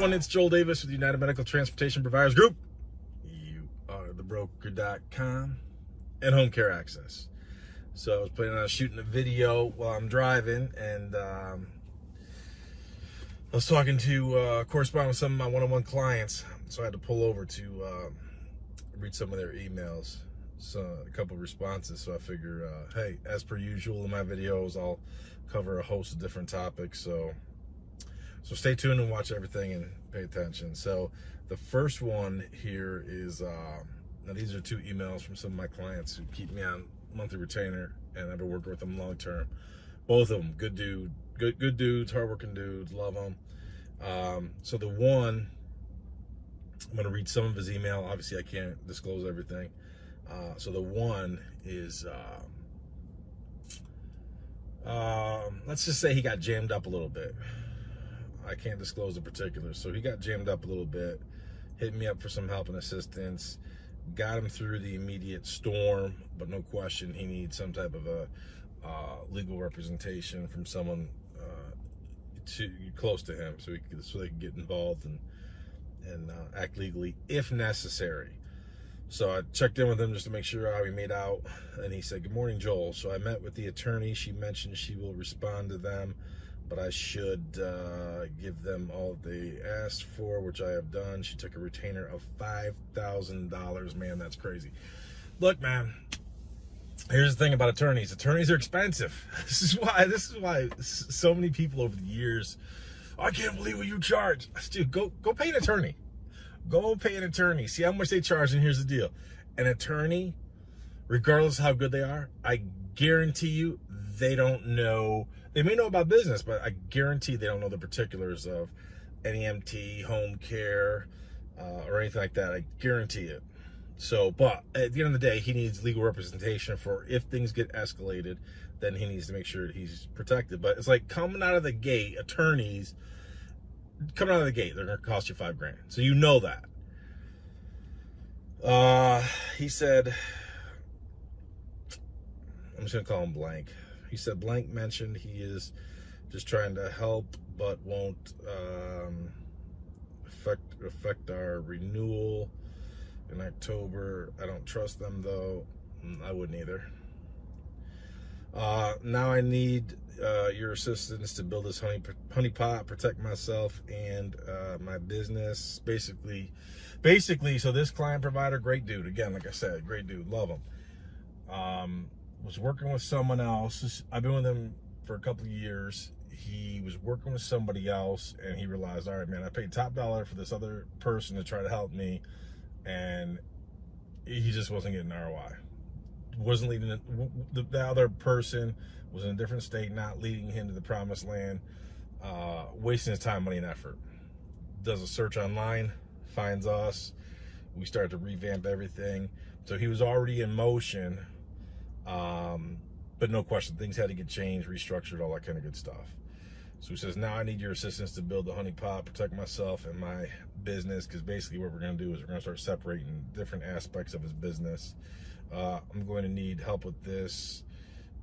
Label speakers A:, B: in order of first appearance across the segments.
A: everyone, it's Joel Davis with the United Medical Transportation Providers Group. You are the broker.com and Home Care Access. So I was planning on shooting a video while I'm driving, and I was talking to corresponding with some of my one-on-one clients, so I had to pull over to read some of their emails, so a couple of responses. So I figure, hey, as per usual in my videos, I'll cover a host of different topics. So stay tuned and watch everything and pay attention. So the first one here is, now these are two emails from some of my clients who keep me on monthly retainer, and I've been working with them long term. Both of them, good dudes, hardworking dudes, love them. So the one, I'm gonna read some of his email. Obviously I can't disclose everything. So the one is, let's just say he got jammed up a little bit. I can't disclose the particulars. So he got jammed up a little bit, hit me up for some help and assistance, got him through the immediate storm, but no question he needs some type of a legal representation from someone close to him, so they can get involved and act legally if necessary. So I checked in with him just to make sure how he made out, and he said, "Good morning, Joel. So I met with the attorney. She mentioned she will respond to them, but I should give them all they asked for, which I have done. She took a retainer of $5,000. Man, that's crazy. Look, man, here's the thing about attorneys. Attorneys are expensive. This is why so many people over the years, I can't believe what you charge. Dude, go pay an attorney. Go pay an attorney. See how much they charge, and here's the deal. An attorney, regardless of how good they are, I guarantee you they don't know. They may know about business, but I guarantee they don't know the particulars of NEMT, home care, or anything like that. I guarantee it. So, but at the end of the day, he needs legal representation for if things get escalated, then he needs to make sure he's protected. But it's like coming out of the gate, attorneys coming out of the gate, they're going to cost you $5,000. So you know that. He said, I'm just going to call him Blank. He said Blank mentioned he is just trying to help, but won't affect our renewal in October. I don't trust them though. I wouldn't either. Now I need your assistance to build this honey pot, protect myself and my business. Basically, so this client provider, great dude. Again, like I said, great dude, love him. Was working with someone else. I've been with him for a couple of years. He was working with somebody else, and he realized, all right, man, I paid top dollar for this other person to try to help me, and he just wasn't getting ROI. Wasn't leading the other person was in a different state, not leading him to the promised land, wasting his time, money, and effort. Does a search online, finds us. We started to revamp everything. So he was already in motion. But no question, things had to get changed, restructured, all that kind of good stuff. So he says, now I need your assistance to build the honey pot, protect myself and my business, because basically what we're going to do is we're going to start separating different aspects of his business. I'm going to need help with this.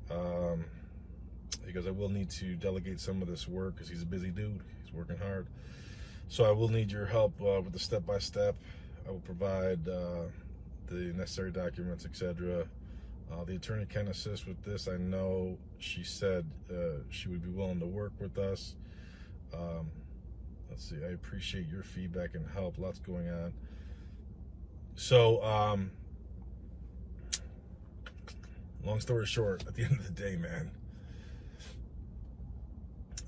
A: He goes, I will need to delegate some of this work because he's a busy dude. He's working hard. So I will need your help with the step-by-step. I will provide the necessary documents, etc. The attorney can assist with this. I know she said she would be willing to work with us. Let's see. I appreciate your feedback and help. Lots going on. So, long story short, at the end of the day, man,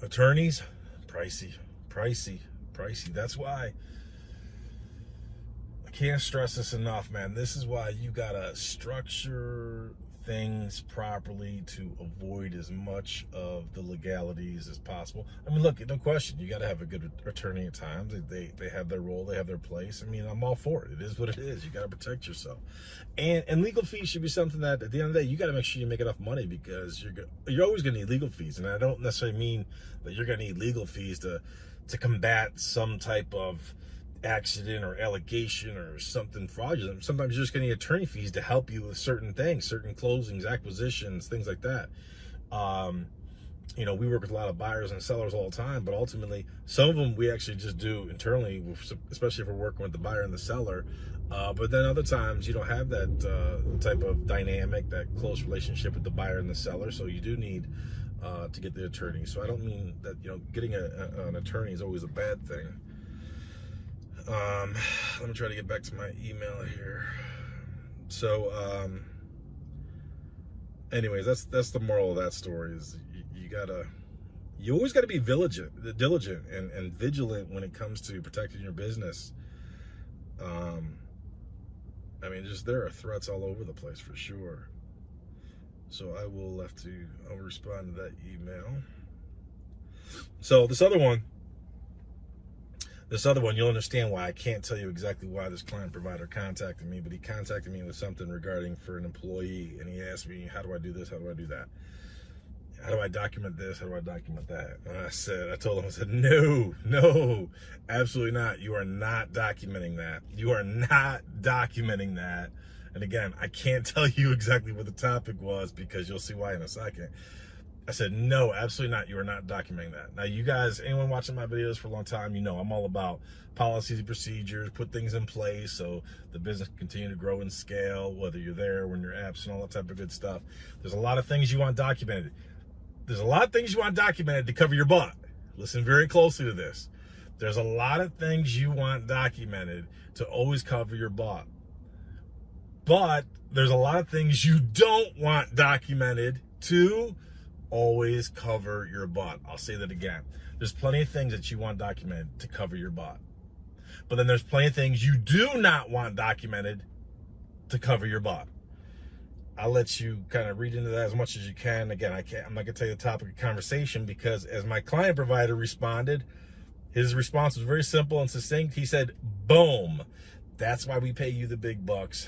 A: attorneys, pricey. That's why can't stress this enough, man. This is why you gotta structure things properly to avoid as much of the legalities as possible. I mean, look, no question, you gotta have a good attorney at times. They have their role, they have their place. I mean, I'm all for it. It is what it is. You gotta protect yourself. And legal fees should be something that at the end of the day, you gotta make sure you make enough money, because you're always gonna need legal fees. And I don't necessarily mean that you're gonna need legal fees to combat some type of accident or allegation or something fraudulent. Sometimes you're just going to need attorney fees to help you with certain things, certain closings, acquisitions, things like that. we work with a lot of buyers and sellers all the time, but ultimately some of them we actually just do internally, especially if we're working with the buyer and the seller. But then other times you don't have that type of dynamic, that close relationship with the buyer and the seller, so you do need to get the attorney. So I don't mean that getting an attorney is always a bad thing. Let me try to get back to my email here. So anyways, that's the moral of that story, is you always gotta be diligent and vigilant when it comes to protecting your business. I mean, there are threats all over the place for sure. So I'll respond to that email. So this other one, you'll understand why I can't tell you exactly why this client provider contacted me, but he contacted me with something regarding for an employee, and he asked me, how do I do this? How do I do that? How do I document this? How do I document that? And I told him, no, absolutely not. You are not documenting that. You are not documenting that. And again, I can't tell you exactly what the topic was because you'll see why in a second. I said, no, absolutely not. You are not documenting that. Now, you guys, anyone watching my videos for a long time, I'm all about policies and procedures, put things in place so the business can continue to grow and scale, whether you're there, when you're absent, all that type of good stuff. There's a lot of things you want documented. There's a lot of things you want documented to cover your butt. Listen very closely to this. There's a lot of things you want documented to always cover your butt. But there's a lot of things you don't want documented to always cover your butt. I'll say that again. There's plenty of things that you want documented to cover your butt. But then there's plenty of things you do not want documented to cover your butt. I'll let you kind of read into that as much as you can. Again, I'm not going to tell you the topic of conversation because as my client provider responded, his response was very simple and succinct. He said, boom, that's why we pay you the big bucks.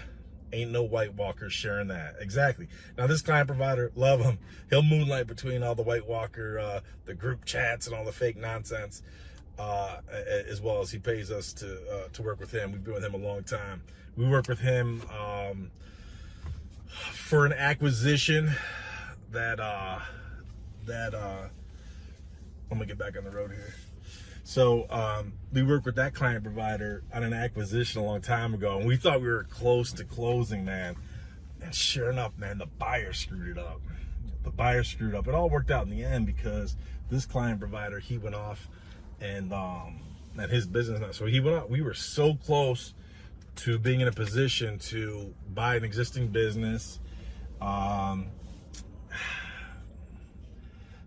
A: Ain't no White Walkers sharing that. Exactly. Now, this client provider, love him. He'll moonlight between all the White Walker, the group chats and all the fake nonsense, as well as he pays us to work with him. We've been with him a long time. We work with him for an acquisition that I'm gonna get back on the road here. So we worked with that client provider on an acquisition a long time ago, and we thought we were close to closing, man. And sure enough, man, the buyer screwed it up. It all worked out in the end because this client provider, he went off and his business. So he went out. We were so close to being in a position to buy an existing business.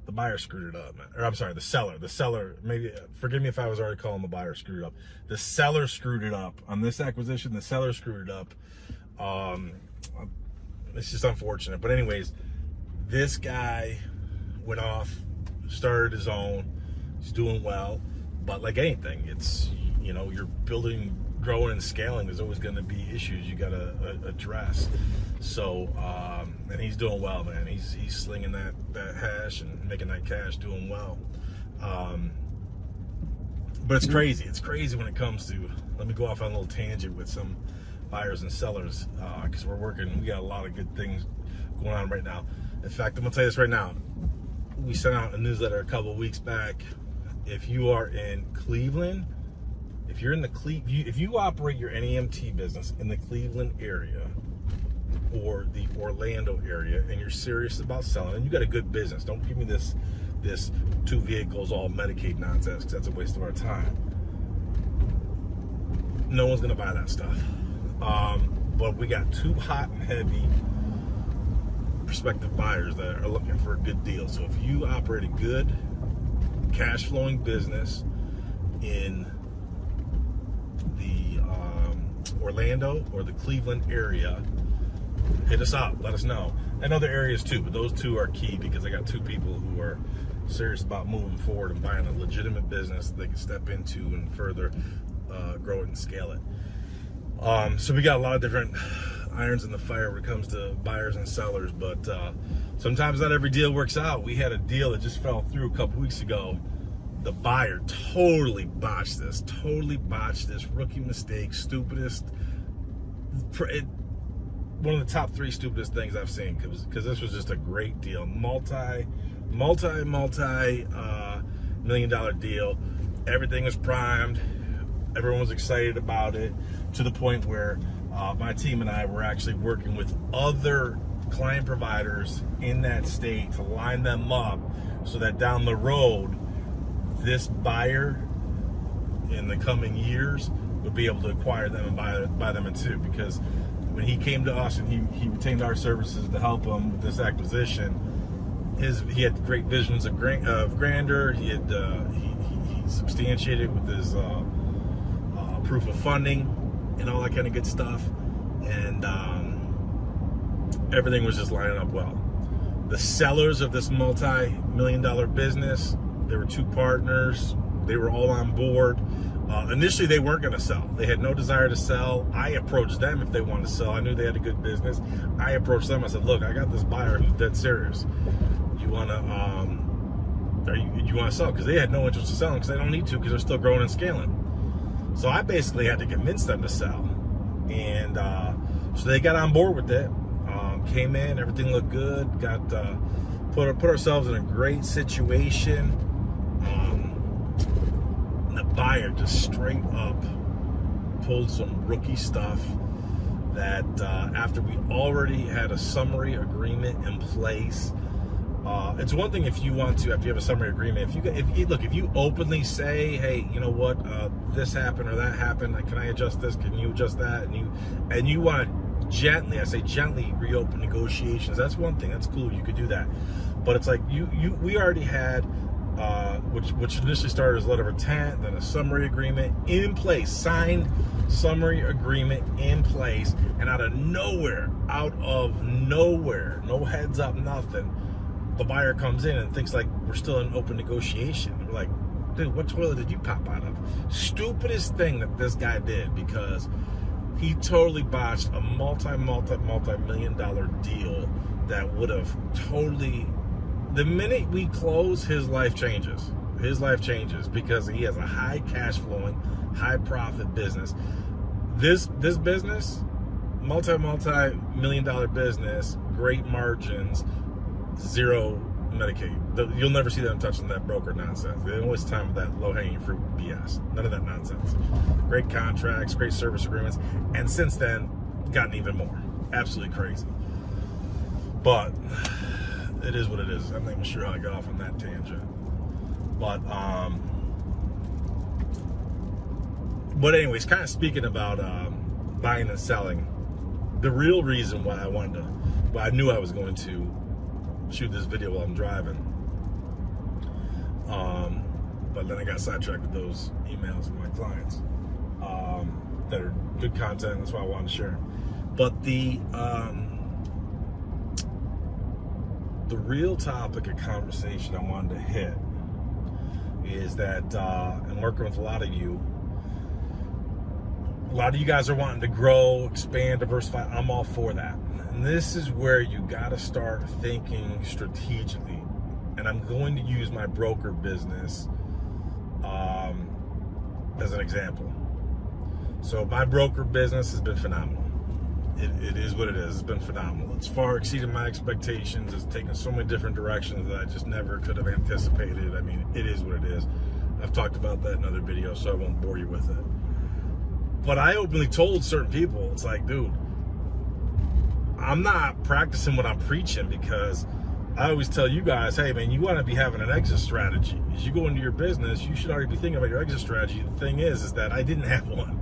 A: The buyer screwed it up, man. Or I'm sorry, the seller, maybe, forgive me if I was already calling the buyer screwed up. The seller screwed it up. On this acquisition, the seller screwed it up. It's just unfortunate. But anyways, this guy went off, started his own. He's doing well. But like anything, it's, you're building, growing and scaling. There's always going to be issues you got to address. So, and he's doing well, man. He's slinging that hash and making that cash, doing well. But it's crazy. It's crazy when it comes to, let me go off on a little tangent with some buyers and sellers, because we got a lot of good things going on right now. In fact, I'm gonna tell you this right now. We sent out a newsletter a couple of weeks back. If you are in Cleveland, if you operate your NEMT business in the Cleveland area or the Orlando area, and you're serious about selling, and you got a good business, don't give me this 2 vehicles all Medicaid nonsense, because that's a waste of our time. No one's gonna buy that stuff. But we got 2 hot and heavy prospective buyers that are looking for a good deal. So if you operate a good cash flowing business in the Orlando or the Cleveland area, hit us up, let us know. And other areas too, but those 2 are key because I got 2 people who are serious about moving forward and buying a legitimate business that they can step into and further grow it and scale it. So we got a lot of different irons in the fire when it comes to buyers and sellers, but sometimes not every deal works out. We had a deal that just fell through a couple weeks ago. The buyer totally botched this, rookie mistake, stupidest, one of the top 3 stupidest things I've seen, because this was just a great deal, multi multi million dollar deal. Everything was primed. Everyone was excited about it, to the point where my team and I were actually working with other client providers in that state to line them up so that down the road, this buyer in the coming years would be able to acquire them and buy them in two. Because when he came to us and he retained our services to help him with this acquisition, he had great visions of grandeur. He had he substantiated with his proof of funding and all that kind of good stuff, and everything was just lining up well. The sellers of this multi-million-dollar business, there were two partners. They were all on board. Initially, they weren't going to sell. They had no desire to sell. I approached them if they wanted to sell. I knew they had a good business. I approached them. I said, "Look, I got this buyer who's dead serious. You want to sell?" Because they had no interest in selling, because they don't need to, because they're still growing and scaling. So I basically had to convince them to sell, and so they got on board with it. Came in, everything looked good. Got put ourselves in a great situation. And the buyer just straight up pulled some rookie stuff that after we already had a summary agreement in place. It's one thing if you want to, after you have a summary agreement, if you openly say, hey, you know what, this happened or that happened, like, can I adjust this, can you adjust that, and you want to gently, I say gently, reopen negotiations, that's one thing, that's cool, you could do that. But it's like we already had which initially started as a letter of intent, then a summary agreement in place, signed summary agreement in place, and out of nowhere, no heads up, nothing, the buyer comes in and thinks like we're still in open negotiation. We're like, dude, what toilet did you pop out of? Stupidest thing that this guy did, because he totally botched a multi-million-dollar deal that would have totally, the minute we close, his life changes. His life changes because he has a high cash flowing, high profit business. This business, multi-million-dollar business, great margins, zero Medicaid. You'll never see them touching that broker nonsense. They don't waste time with that low-hanging fruit BS. None of that nonsense. Great contracts, great service agreements, and since then, gotten even more. Absolutely crazy. But it is what it is. I'm not even sure how I got off on that tangent. But anyways, kind of speaking about buying and selling, the real reason why I knew I was going to shoot this video while I'm driving, but then I got sidetracked with those emails from my clients that are good content. That's why I wanted to share. But the real topic of conversation I wanted to hit is that I'm working with a lot of you guys are wanting to grow, expand, diversify. I'm all for that. And this is where you got to start thinking strategically. And I'm going to use my broker business as an example. So my broker business has been phenomenal. It is what it is. It's been phenomenal. It's far exceeded my expectations. It's taken so many different directions that I just never could have anticipated. I mean, it is what it is. I've talked about that in other videos, so I won't bore you with it. But I openly told certain people, it's like, dude, I'm not practicing what I'm preaching, because I always tell you guys, hey man, you want to be having an exit strategy. As you go into your business, you should already be thinking about your exit strategy. The thing is that I didn't have one.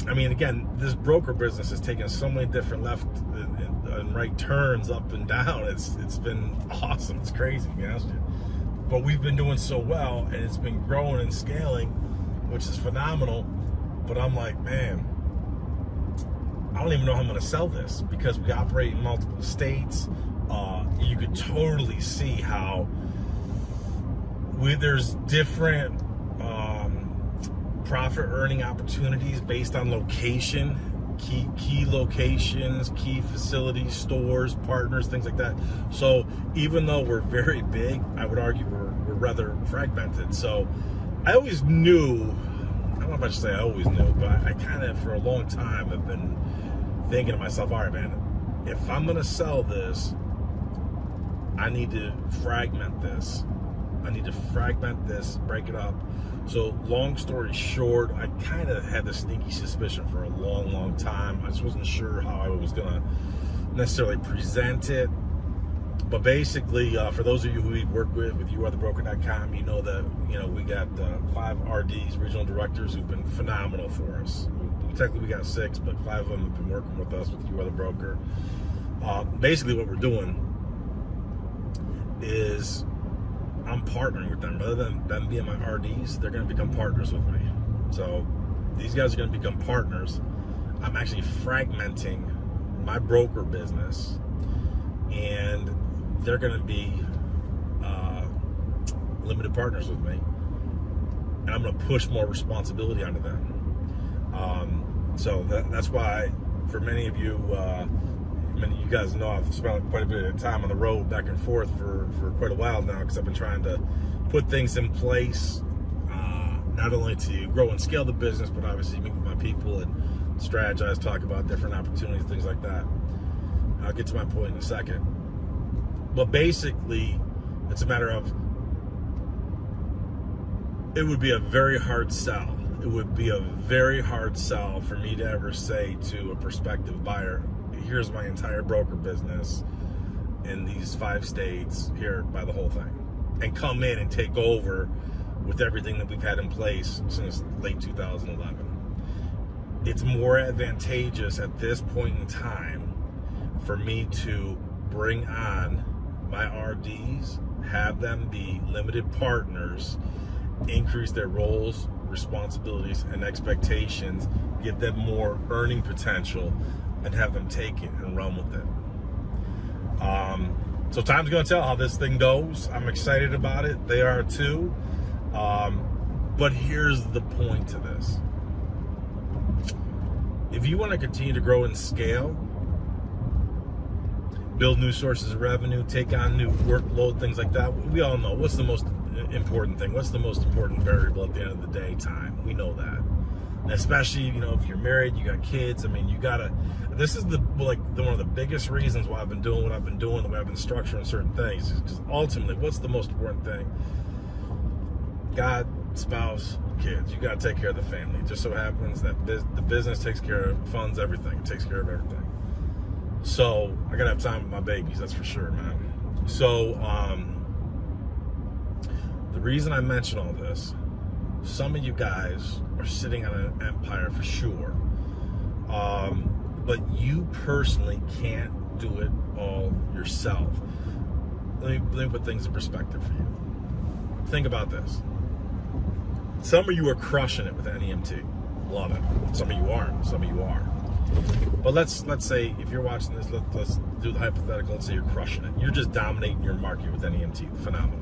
A: I mean, again, this broker business has taken so many different left and right turns, up and down. It's been awesome. It's crazy, to be honest with you. But we've been doing so well, and it's been growing and scaling, which is phenomenal. But I'm like, man, I don't even know how I'm going to sell this, because we operate in multiple states. You could totally see how there's different profit earning opportunities based on location, key locations, key facilities, stores, partners, things like that. So even though we're very big, I would argue we're rather fragmented. So I always knew, I don't know if I should say I always knew, but I kind of, for a long time, have been thinking to myself, all right, man, if I'm going to sell this, I need to fragment this. Break it up. So long story short, I kind of had the sneaky suspicion for a long time. I just wasn't sure how I was gonna necessarily present it. But basically, for those of you who we've worked with youarethebroker.com, you know that, we got 5 RDs, regional directors, who've been phenomenal for us. Technically we got 6, but 5 of them have been working with us with You Are the Broker. Basically what we're doing is I'm partnering with them. Rather than them being my RDs, they're going to become partners with me. So these guys are going to become partners. I'm actually fragmenting my broker business, and they're going to be limited partners with me, and I'm going to push more responsibility onto them. So that's why, for many of you, you guys know I've spent quite a bit of time on the road back and forth for quite a while now, because I've been trying to put things in place, not only to grow and scale the business, but obviously meet with my people and strategize, talk about different opportunities, things like that. I'll get to my point in a second. But basically, it's a matter of, it would be a very hard sell. It would be a very hard sell for me to ever say to a prospective buyer, here's my entire broker business in these 5 states, here, buy the whole thing, and come in and take over with everything that we've had in place since late 2011. It's more advantageous at this point in time for me to bring on my RDs, have them be limited partners, increase their roles, responsibilities, and expectations, give them more earning potential, and have them take it and run with it. So time's going to tell how this thing goes. I'm excited about it. They are too. But here's the point to this. If you want to continue to grow and scale, build new sources of revenue, take on new workload, things like that, we all know what's the most important thing. What's the most important variable at the end of the day? Time. We know that. And especially, if you're married, you got kids. I mean, you gotta. This is one of the biggest reasons why I've been doing what I've been doing, the way I've been structuring certain things. Is because ultimately, what's the most important thing? God, spouse, kids. You gotta take care of the family. It just so happens that the business takes care of, funds everything. It takes care of everything. So I gotta have time with my babies. That's for sure, man. So the reason I mention all this, some of you guys are sitting on an empire for sure, but you personally can't do it all yourself. Let me put things in perspective for you. Think about this. Some of you are crushing it with NEMT. Love it. Some of you aren't. Some of you are. But let's say, if you're watching this, let's do the hypothetical. Let's say you're crushing it. You're just dominating your market with NEMT. Phenomenal.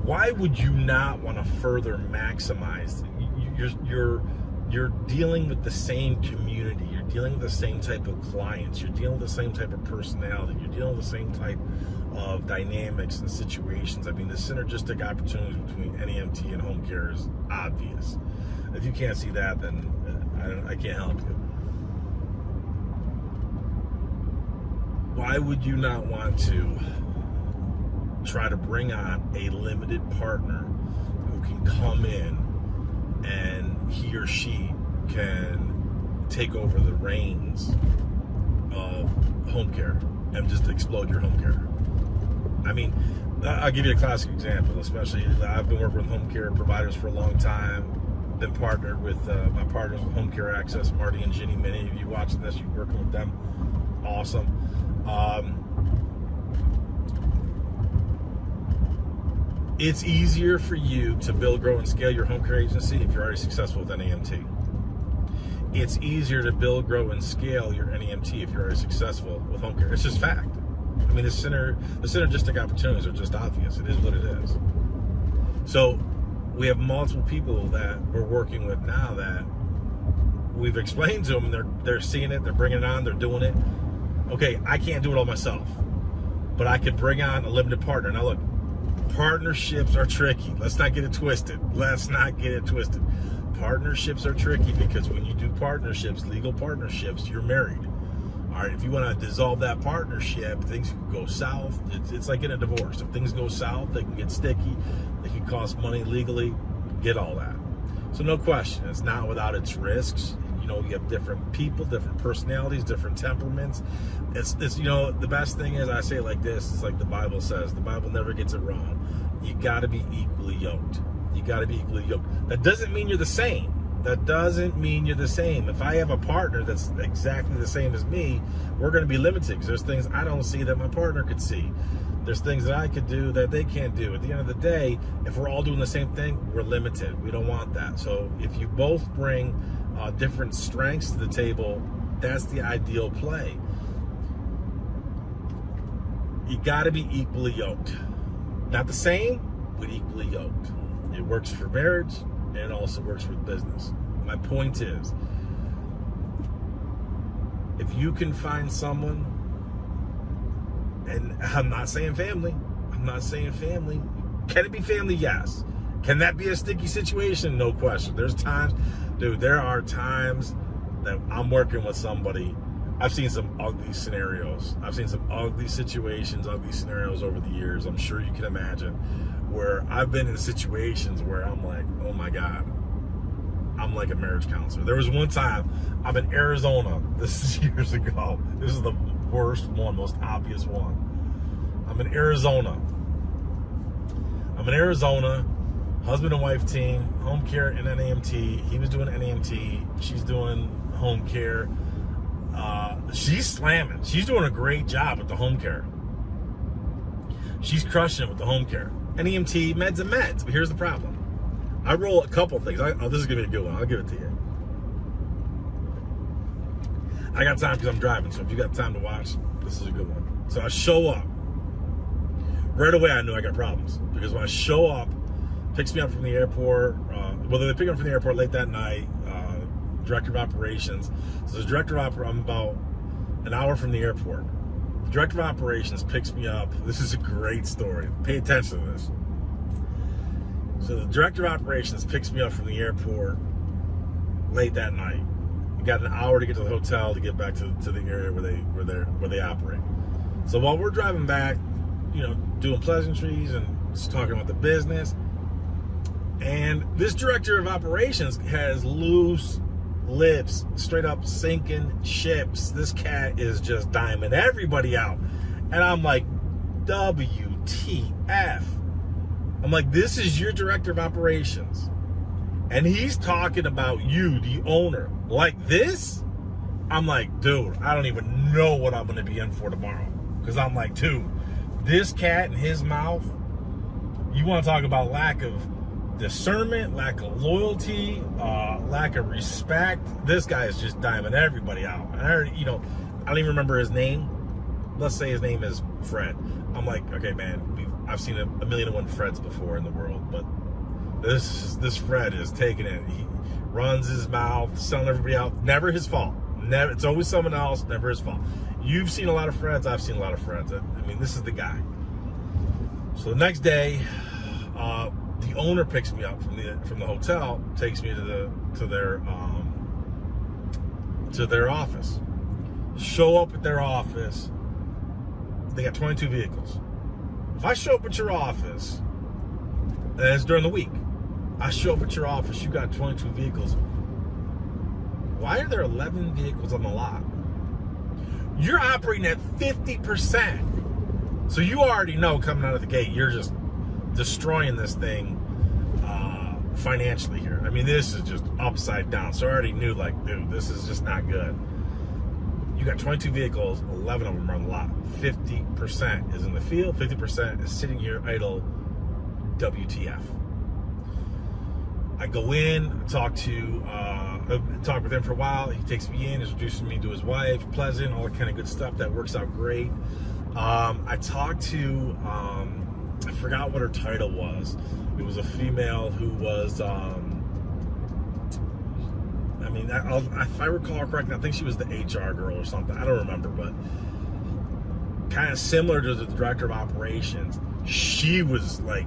A: Why would you not want to further maximize? You're dealing with the same community. You're dealing with the same type of clients. You're dealing with the same type of personality. You're dealing with the same type of dynamics and situations. I mean, the synergistic opportunities between NEMT and home care is obvious. If you can't see that, then I can't help you. Why would you not want to try to bring on a limited partner who can come in and he or she can take over the reins of home care and just explode your home care? I mean, I'll give you a classic example, especially I've been working with home care providers for a long time, been partnered with my partners with Home Care Access, Marty and Ginny. Many of you watching this, you're working with them. Awesome. It's easier for you to build, grow, and scale your home care agency if you're already successful with NEMT. It's easier to build, grow, and scale your NEMT if you're already successful with home care. It's just fact. I mean, the synergistic opportunities are just obvious. It is what it is. So we have multiple people that we're working with now that we've explained to them, they're seeing it, they're bringing it on, they're doing it. Okay, I can't do it all myself, but I could bring on a limited partner. Now look, partnerships are tricky. Let's not get it twisted. Partnerships are tricky because when you do partnerships, legal partnerships, you're married. All right, if you want to dissolve that partnership, things could go south. It's like in a divorce. If things go south, they can get sticky. They can cost money legally. Get all that. So no question, it's not without its risks. You know, you have different people, different personalities, different temperaments. It's you know, the best thing is, I say it like this, it's like the Bible says. The Bible never gets it wrong. You got to be equally yoked. You got to be equally yoked. That doesn't mean you're the same. That doesn't mean you're the same. If I have a partner that's exactly the same as me, we're going to be limited because there's things I don't see that my partner could see. There's things that I could do that they can't do. At the end of the day, if we're all doing the same thing, we're limited. We don't want that. So if you both bring different strengths to the table, that's the ideal play. You got to be equally yoked. Not the same, but equally yoked. It works for marriage, and it also works for business. My point is, if you can find someone, and I'm not saying family, can it be family? Yes. Can that be a sticky situation? No question. There's times, dude, there are times that I'm working with somebody. I've seen some ugly scenarios. I've seen some ugly situations, ugly scenarios over the years. I'm sure you can imagine, where I've been in situations where I'm like, oh my God, I'm like a marriage counselor. There was one time I'm in Arizona. This is years ago. This is the worst one, most obvious one. I'm in Arizona, husband and wife team, home care and NEMT. He was doing NEMT. She's doing home care. She's slamming. She's doing a great job with the home care. She's crushing it with the home care. NEMT, meds and meds. But here's the problem. I roll a couple things. This is going to be a good one. I'll give it to you. I got time because I'm driving, so if you got time to watch, this is a good one. So I show up. Right away, I knew I got problems. Because when I show up, picks me up from the airport. They pick me up from the airport late that night. Director of operations. So the director of operations, I'm about an hour from the airport. The director of operations picks me up. This is a great story. Pay attention to this. So the director of operations picks me up from the airport late that night. We got an hour to get to the hotel to get back to the area where they operate. So while we're driving back, you know, doing pleasantries and just talking about the business, and this director of operations has loose lips, straight up sinking ships. This cat is just diming everybody out. And I'm like, WTF. I'm like, this is your director of operations. And he's talking about you, the owner, like this? I'm like, dude, I don't even know what I'm going to be in for tomorrow. Because I'm like, dude, this cat in his mouth, you want to talk about lack of discernment, lack of loyalty, lack of respect. This guy is just diming everybody out. And I heard, I don't even remember his name. Let's say his name is Fred. I'm like, okay, man, I've seen a million and one Freds before in the world, but this Fred is taking it. He runs his mouth, selling everybody out. Never his fault. Never. It's always someone else. Never his fault. You've seen a lot of Freds. I've seen a lot of Freds. I mean, this is the guy. So the next day, the owner picks me up from the hotel, takes me to their office. Show up at their office. They got 22 vehicles. If I show up at your office, and it's during the week, I show up at your office, you got 22 vehicles. Why are there 11 vehicles on the lot? You're operating at 50%. So you already know coming out of the gate, you're just destroying this thing financially here. I mean, this is just upside down. So I already knew, like, dude, this is just not good. You got 22 vehicles, 11 of them are on the lot. 50% is in the field, 50% is sitting here idle. WTF. I go in, talk with him for a while. He takes me in, introduces me to his wife, pleasant, all that kind of good stuff. That works out great. I talked to, I forgot what her title was. It was a female who was, if I recall correctly, I think she was the HR girl or something. I don't remember, but kind of similar to the director of operations. She was like,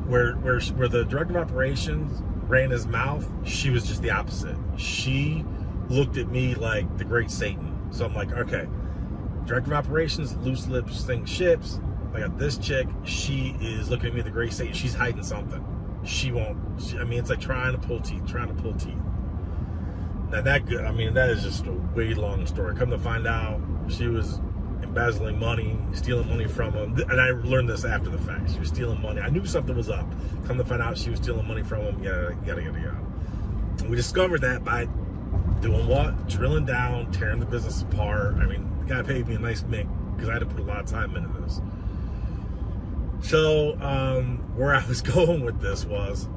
A: where the director of operations ran his mouth, she was just the opposite. She looked at me like the great Satan. So I'm like, okay, director of operations, loose lips, sink ships. I got this chick. She is looking at me with the gray Satan. She's hiding something. She won't. I mean, it's like trying to pull teeth. Now that is just a way long story. Come to find out, she was embezzling money, stealing money from him. And I learned this after the fact. She was stealing money. I knew something was up. Come to find out, she was stealing money from him. Yada. And we discovered that by doing what? Drilling down, tearing the business apart. I mean, the guy paid me a nice mink because I had to put a lot of time into this. So, where I was going with this was,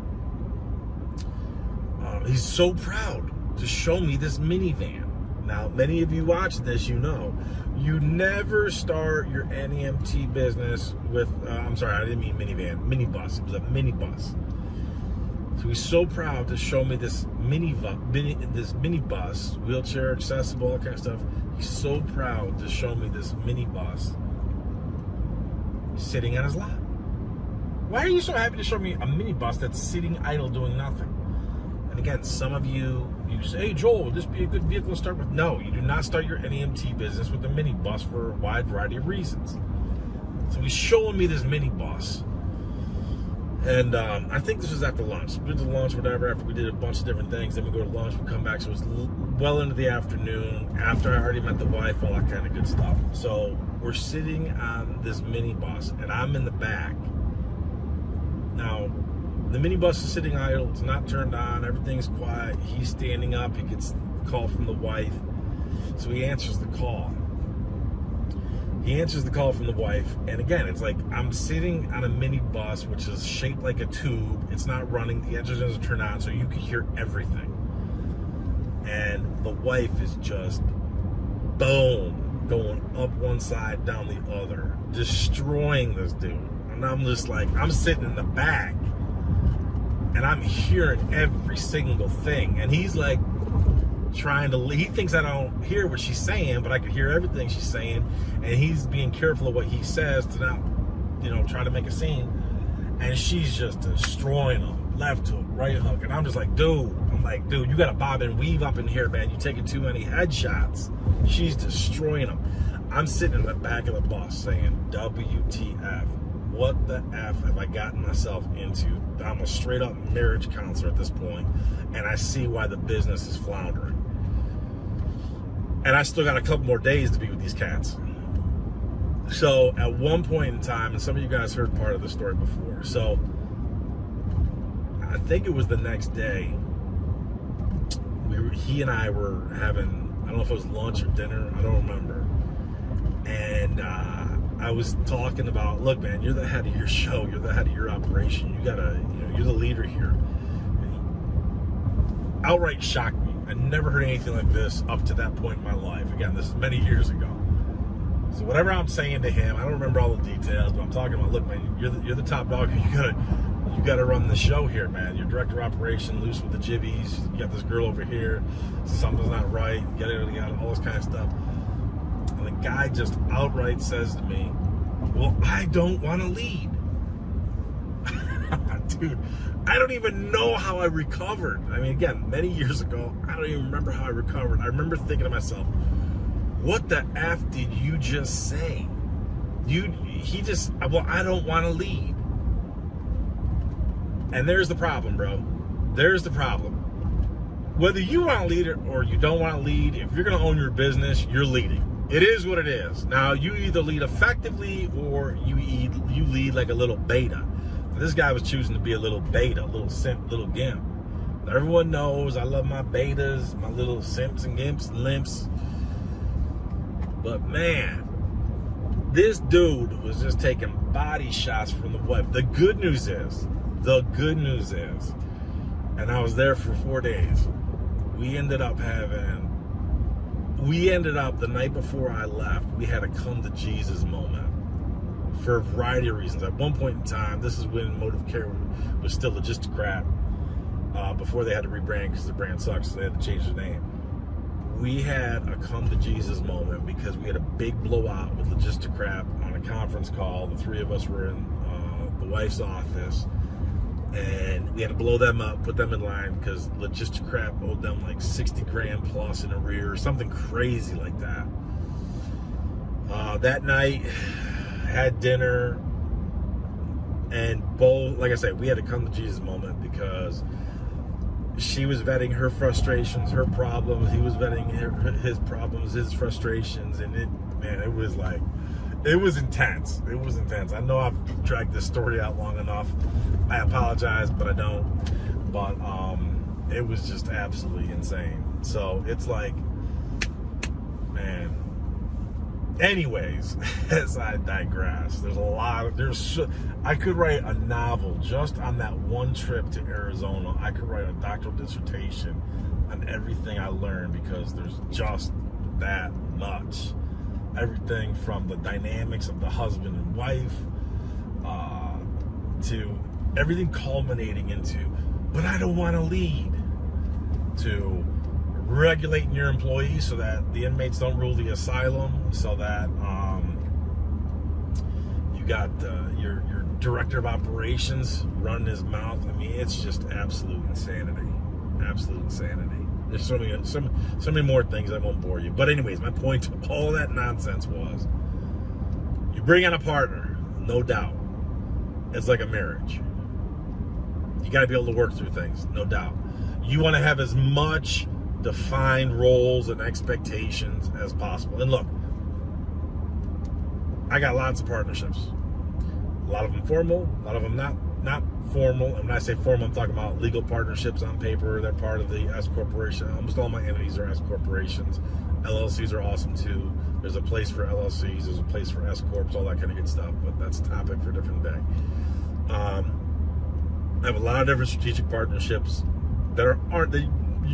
A: he's so proud to show me this minivan. Now, many of you watching this, you know, you never start your NEMT business with, I'm sorry, I didn't mean minivan, minibus. It was a minibus. So he's so proud to show me this minibus, wheelchair accessible, all kind of stuff. He's so proud to show me this minibus sitting on his lot. Why are you so happy to show me a minibus that's sitting idle doing nothing? And again, some of you say, hey Joel, would this be a good vehicle to start with? No, you do not start your NEMT business with a minibus for a wide variety of reasons. So he's showing me this minibus. And I think this was after lunch. We did the lunch, whatever, after we did a bunch of different things. Then we go to lunch, we come back. So it was well into the afternoon, after I already met the wife, all that kind of good stuff. So we're sitting on this minibus, and I'm in the back. Now, the minibus is sitting idle. It's not turned on. Everything's quiet. He's standing up. He gets a call from the wife. So he answers the call. He answers the call from the wife, and again, it's like I'm sitting on a minibus, which is shaped like a tube. It's not running. The engine doesn't turn on, so you can hear everything. And the wife is just, boom, going up one side, down the other, destroying this dude. And I'm just like, I'm sitting in the back, and I'm hearing every single thing. And he's like, he thinks I don't hear what she's saying, but I can hear everything she's saying, and he's being careful of what he says to not, try to make a scene. And she's just destroying him, left hook, right hook, and I'm just like, dude, you got to bob and weave up in here, man. You're taking too many headshots. She's destroying him. I'm sitting in the back of the bus saying, WTF? What the F have I gotten myself into? I'm a straight up marriage counselor at this point, and I see why the business is floundering. And I still got a couple more days to be with these cats. So at one point in time, and some of you guys heard part of the story before, so I think it was the next day, he and I were having, I don't know if it was lunch or dinner, I don't remember. And I was talking about, look, man, you're the head of your show, you're the head of your operation, you gotta, you're the leader here. And he outright shocked me. I never heard anything like this up to that point in my life. Again, this is many years ago. So whatever I'm saying to him, I don't remember all the details, but I'm talking about, look, man, you're the top dog. You gotta run the show here, man. You're director of operation, loose with the jibbies. You got this girl over here. Something's not right. Get it, all this kind of stuff. And the guy just outright says to me, well, I don't want to lead. Dude, I don't even know how I recovered. I mean, again, many years ago, I don't even remember how I recovered. I remember thinking to myself, what the F did you just say? Well, I don't want to lead. And there's the problem, bro. There's the problem. Whether you want to lead it or you don't want to lead, if you're going to own your business, you're leading. It is what it is. Now, you either lead effectively or you lead like a little beta. This guy was choosing to be a little beta, a little simp, little gimp. Now, everyone knows I love my betas, my little simps and gimps and limps. But man, this dude was just taking body shots from the web. The good news is, and I was there for 4 days. We ended up the night before I left, we had a come to Jesus moment for a variety of reasons. At one point in time, this is when Motive Care was still Logisticrat, before they had to rebrand because the brand sucks, so they had to change the name. We had a come to Jesus moment because we had a big blowout with Logisticrat on a conference call. The three of us were in the wife's office, and we had to blow them up, put them in line because Logisticrat owed them like 60 grand plus in arrears, something crazy like that. that night, had dinner, and both, like I said, we had a come to Jesus moment because she was vetting her frustrations, her problems. He was vetting his problems, his frustrations, and it was like, it was intense. It was intense. I know I've dragged this story out long enough. I apologize, but I don't. But it was just absolutely insane. So it's like, man. Anyways, as I digress, I could write a novel just on that one trip to Arizona. I could write a doctoral dissertation on everything I learned because there's just that much. Everything from the dynamics of the husband and wife to everything culminating into, but I don't want to lead, to regulating your employees so that the inmates don't rule the asylum, so that you got your director of operations running his mouth. I mean, it's just absolute insanity. Absolute insanity. There's so many more things. I won't bore you. But anyways, my point to all that nonsense was, you bring on a partner, no doubt. It's like a marriage. You got to be able to work through things, no doubt. You want to have as much defined roles and expectations as possible. And look, I got lots of partnerships. A lot of them formal, a lot of them not formal. And when I say formal, I'm talking about legal partnerships on paper. They're part of the S corporation. Almost all my entities are S corporations. LLCs are awesome too. There's a place for LLCs. There's a place for S corps. All that kind of good stuff. But that's a topic for a different day. I have a lot of different strategic partnerships that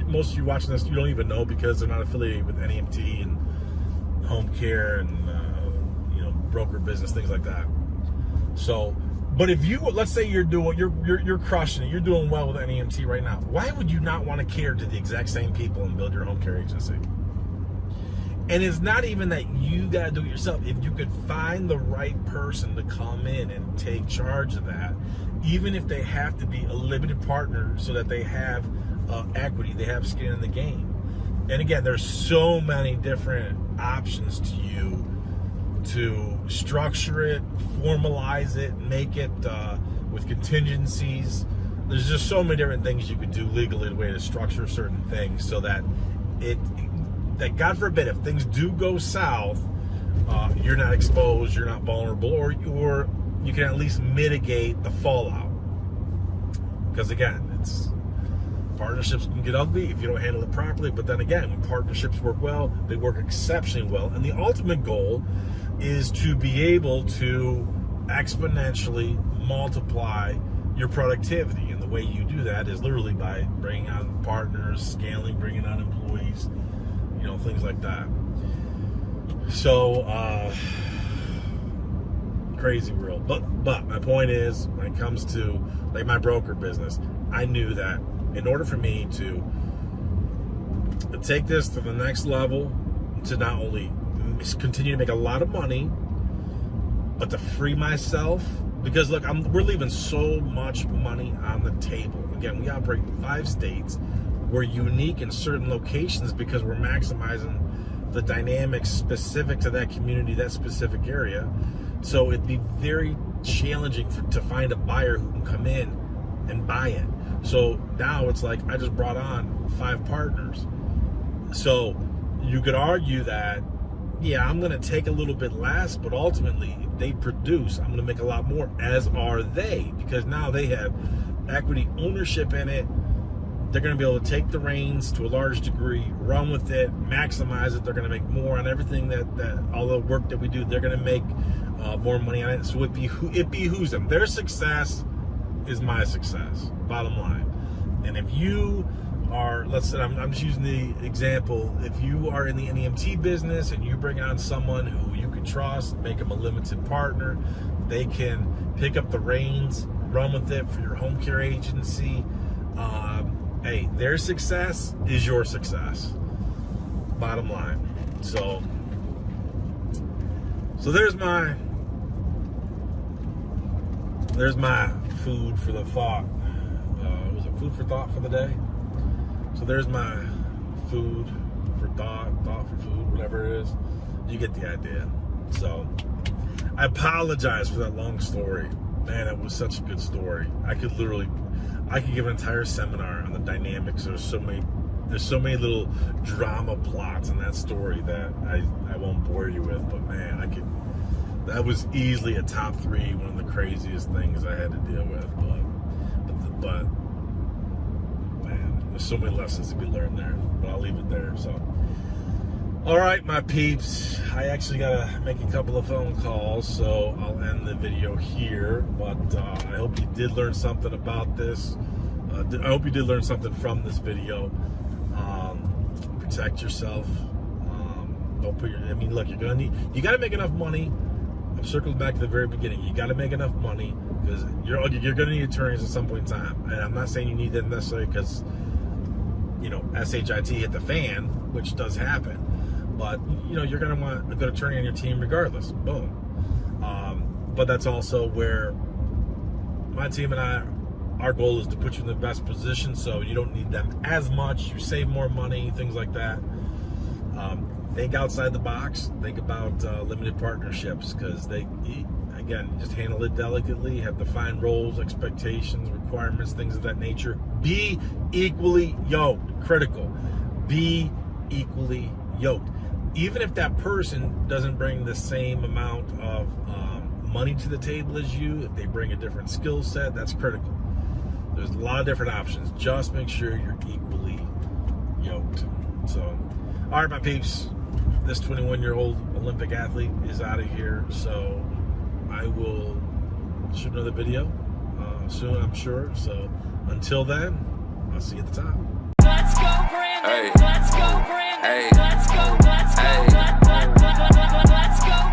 A: most of you watching this, you don't even know because they're not affiliated with NEMT and home care and broker business, things like that. So, but if you, let's say you're crushing it, you're doing well with NEMT right now, why would you not want to care to the exact same people and build your home care agency? And it's not even that you got to do it yourself. If you could find the right person to come in and take charge of that, even if they have to be a limited partner so that they have equity, they have skin in the game. And again, there's so many different options to you to structure it, formalize it, make it with contingencies. There's just so many different things you could do legally, the way to structure certain things so that that God forbid, if things do go south, you're not exposed, you're not vulnerable, or you can at least mitigate the fallout. Because again, partnerships can get ugly if you don't handle it properly, but then again, when partnerships work well, they work exceptionally well. And the ultimate goal is to be able to exponentially multiply your productivity. And the way you do that is literally by bringing on partners, scaling, bringing on employees, things like that. So, crazy world. But my point is, when it comes to like my broker business, I knew that in order for me to take this to the next level, to not only continue to make a lot of money, but to free myself, because look, we're leaving so much money on the table. Again, we operate in 5 states. We're unique in certain locations because we're maximizing the dynamics specific to that community, that specific area. So it'd be very challenging to find a buyer who can come in and buy it. So now it's like I just brought on 5 partners. So you could argue that, yeah, I'm going to take a little bit less, but ultimately, if they produce, I'm going to make a lot more, as are they, because now they have equity ownership in it. They're going to be able to take the reins to a large degree, run with it, maximize it. They're going to make more on everything that all the work that we do. They're going to make more money on it. So it behooves them. Their success is my success, bottom line. And if you are, let's say, I'm just using the example, if you are in the NEMT business and you bring on someone who you can trust, make them a limited partner, they can pick up the reins, run with it for your home care agency. Hey, their success is your success, bottom line. So there's my food for the thought. Was it food for thought for the day? So there's my food for thought for food, whatever it is. You get the idea. So I apologize for that long story. Man, it was such a good story. I could give an entire seminar on the dynamics. There's so many little drama plots in that story that I won't bore you with, but man, that was easily a top 3, one of the craziest things I had to deal with. But man, there's so many lessons to be learned there, but I'll leave it there. So, all right, my peeps, I actually gotta make a couple of phone calls, so I'll end the video here. But I hope you did learn something about this. I hope you did learn something from this video. Protect yourself. Don't put look, you gotta make enough money. I'm circling back to the very beginning. You gotta make enough money because you're gonna need attorneys at some point in time. And I'm not saying you need them necessarily because, SHIT hit the fan, which does happen. But, you're gonna want a good attorney on your team regardless. Boom. But that's also where my team and our goal is to put you in the best position so you don't need them as much. You save more money, things like that. Think outside the box. Think about limited partnerships because just handle it delicately, have defined roles, expectations, requirements, things of that nature. Be equally yoked. Critical. Be equally yoked. Even if that person doesn't bring the same amount of money to the table as you, if they bring a different skill set, that's critical. There's a lot of different options. Just make sure you're equally yoked. So, all right, my peeps, this 21-year-old Olympic athlete is out of here. So I will shoot another video soon, I'm sure. So until then, I'll see you at the top.
B: Let's go, Brandon.
C: Hey.
B: Let's go, Brandon.
C: Hey.
B: Let's go. Let's go.
C: Hey.
B: Let's go.